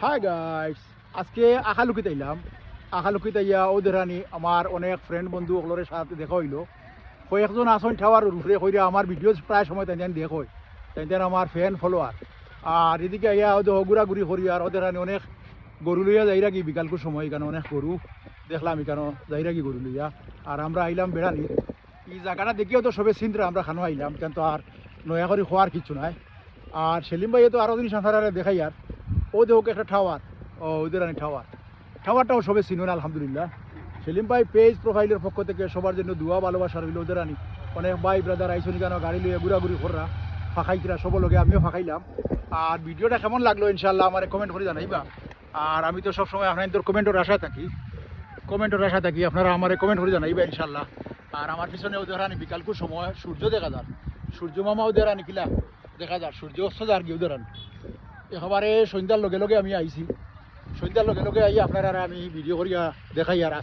Hi guys, আজকে আখালুকিতে আইলাম। আখালুকিতে আইয়া ওদেরানি আমার অনেক ফ্রেন্ড বন্ধু ওগুলোর সাথে দেখা হইলো। কয়েকজন আসন ঠাওয়ার উপরে কইরা আমার ভিডিও প্রায় সময় তাই দেখ হয়, তাই আমার ফ্যান ফলোয়ার। আর এদিকে আইয়া ওদের ঘুরাঘুরি করি আর ওদেরানি অনেক গরু লইয়া যাইরা কি বিকালকুর সময় এখানে অনেক গরু দেখলাম, এখানে যাইরা কি গরু লইয়া। আর আমরা আইলাম বেড়ানি। এই জায়গাটা দেখিও তো সবে চিন্তা আমরা খানো আইলাম, কিন্তু আর নয়া করে খোয়ার কিছু নাই। আর সেলিম ভাইয়ে তো আরও জিনিস আপনারা দেখাই আর ও দেখো একটা টাওয়ার, ও ওদের টাওয়ার। টাওয়ারটাও সবে চিনুন আলহামদুলিল্লাহ। সেলিম ভাই পেজ প্রোফাইলের পক্ষ থেকে সবার জন্য দোয়া ভালোবাসা রইল। ওদের অনেক ভাই ব্রাদার আইসুন কেন গাড়ি লইয়া ঘুরাঘুরি কররা ফাঁকাইছিরা সব লগে, আমিও ফাঁকাইলাম। আর ভিডিওটা কেমন লাগলো ইনশাল্লাহ আমার কমেন্ট করে জানাইবা। আর আমি তো সবসময় আপনাদের কমেন্টের আশা থাকি, আপনারা আমার কমেন্ট করে জানাইবা ইনশাল্লাহ। আর আমার পিছনে ওদের বিকালকুর সময় সূর্য দেখা যার, সূর্য মামা ওদের কিলা দেখা যার, সূর্য অস্ত যার কি ওদের একেবারে সন্ধ্যার লগে লগে আমি আইছি। সন্ধ্যার লগে লগে আই আপনারা আমি ভিডিও করিয়া দেখাই। আর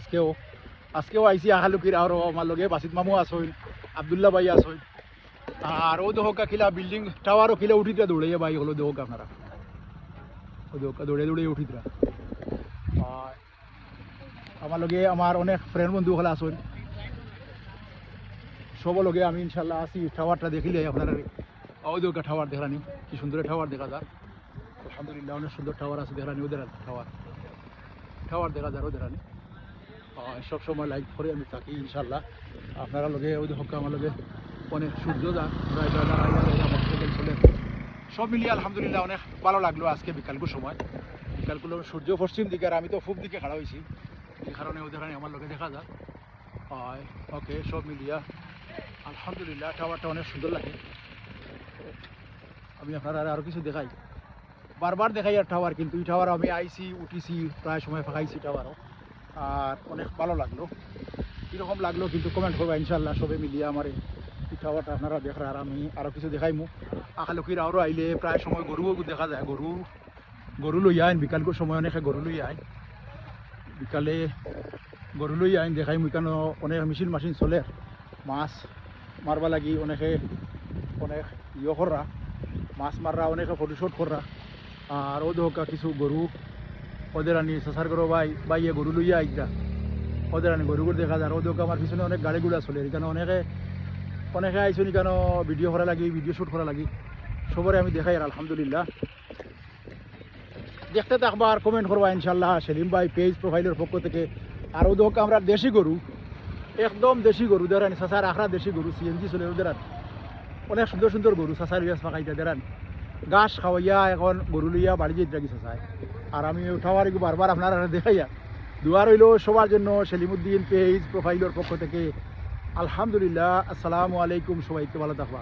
আজকেও আইসি আহালুকির, আর আমার লগে বাসিত মামু আসইন, আবদুল্লাহ ভাই আসইন। আর ও দেহকা কিলা বিল্ডিং টাওয়ারও কিলা উঠিতে দৌড়াইয়া ভাই হলো দেহকা আপনারা ও দেহকা দৌড়ে দৌড়ে উঠিতরা। আমার লগে আমার অনেক ফ্রেন্ড বন্ধু হলে আসইন, সব লগে আমি ইনশাল্লাহ আসি। টাওয়ারটা দেখিলে আপনারা ও দেহকা টাওয়ার দেখানি, কি সুন্দর টাওয়ার দেখা যায় আলহামদুলিল্লাহ। অনেক সুন্দর টাওয়ার আছে দেখানি, ওদের টাওয়ার দেখা যায় ওদের। সব সময় লাইক করে আমি থাকি ইনশাল্লাহ। আপনারা লগে ওই হক আমার লগে অনেক সূর্য চলে, সব মিলিয়ে আলহামদুলিল্লাহ অনেক ভালো লাগলো আজকে বিকালকুর সময়। বিকালগুলো সূর্য পশ্চিম দিকে আর আমি তো পূব দিকে খাড়া হয়েছি, এই কারণে ওদের আমার লগে দেখা যায়। ওকে, সব মিলিয়া আলহামদুলিল্লাহ টাওয়ারটা অনেক সুন্দর লাগে। আমি আপনারা আরও কিছু দেখাই, বারবার দেখাই আর টাওয়ার, কিন্তু এই টাওয়ার আমি আইসি উঠিছি প্রায় সময় ফাঁকাইছি টাওয়ারও। আর অনেক ভালো লাগলো। কীরকম লাগলো কিন্তু কমেন্ট করবা ইনশাল্লাহ। সবে মিলিয়ে আমার এই টাওয়ারটা আপনারা দেখরা। আর আমি আরও কিছু দেখাইমু। আখালুকির আরও আইলে প্রায় সময় গরুও দেখা যায়, গরু লই আইন বিকালকুর সময় অনেকে গরু লই আইন, বিকালে গরু লই আইন দেখাইমু। কেন অনেক মেশিন চলে মাছ মারবা লাগি, অনেক কররা মাছ মাররা, অনেকে ফটোশুট কররা। আর ও দোকা কিছু গরু ওদের আনি সাসার করো বাইয়ে গরু লইয়া আইতা, ওদের আনি গরুগুলো দেখা যায়। ও দোকা আমার পিছনে অনেক গাড়িগুলো চলে, এখানে অনেকে আইসনি কেন ভিডিও করা লাগি, ভিডিও শ্যুট করা লাগি। সবরে আমি দেখাই আর আলহামদুলিল্লাহ। দেখতে থাকবা আর কমেন্ট করবা ইনশাল্লাহ সেলিম ভাই পেজ প্রোফাইলের পক্ষ থেকে। আর ও দোকা আমরা দেশি গরু, একদম দেশি গরু দেরান, সাসার আখড়া দেশি গরু, সিএনজি চলে ওদের। অনেক সুন্দর সুন্দর গরু সাসার ইয়াস ফাঁকাইতে দেরান, ঘাস খাওয়াইয়া এখন গরু লইয়া বাড়ি যেতে রাখি চাচায়। আর আমি উঠাবার বারবার আপনারা দেখাইয়া দোয়া রইল সবার জন্য সেলিমউদ্দিন পেজ প্রোফাইলের পক্ষ থেকে। আলহামদুলিল্লাহ, আসসালামু আলাইকুম, সবাইকে ভালো থাকবা।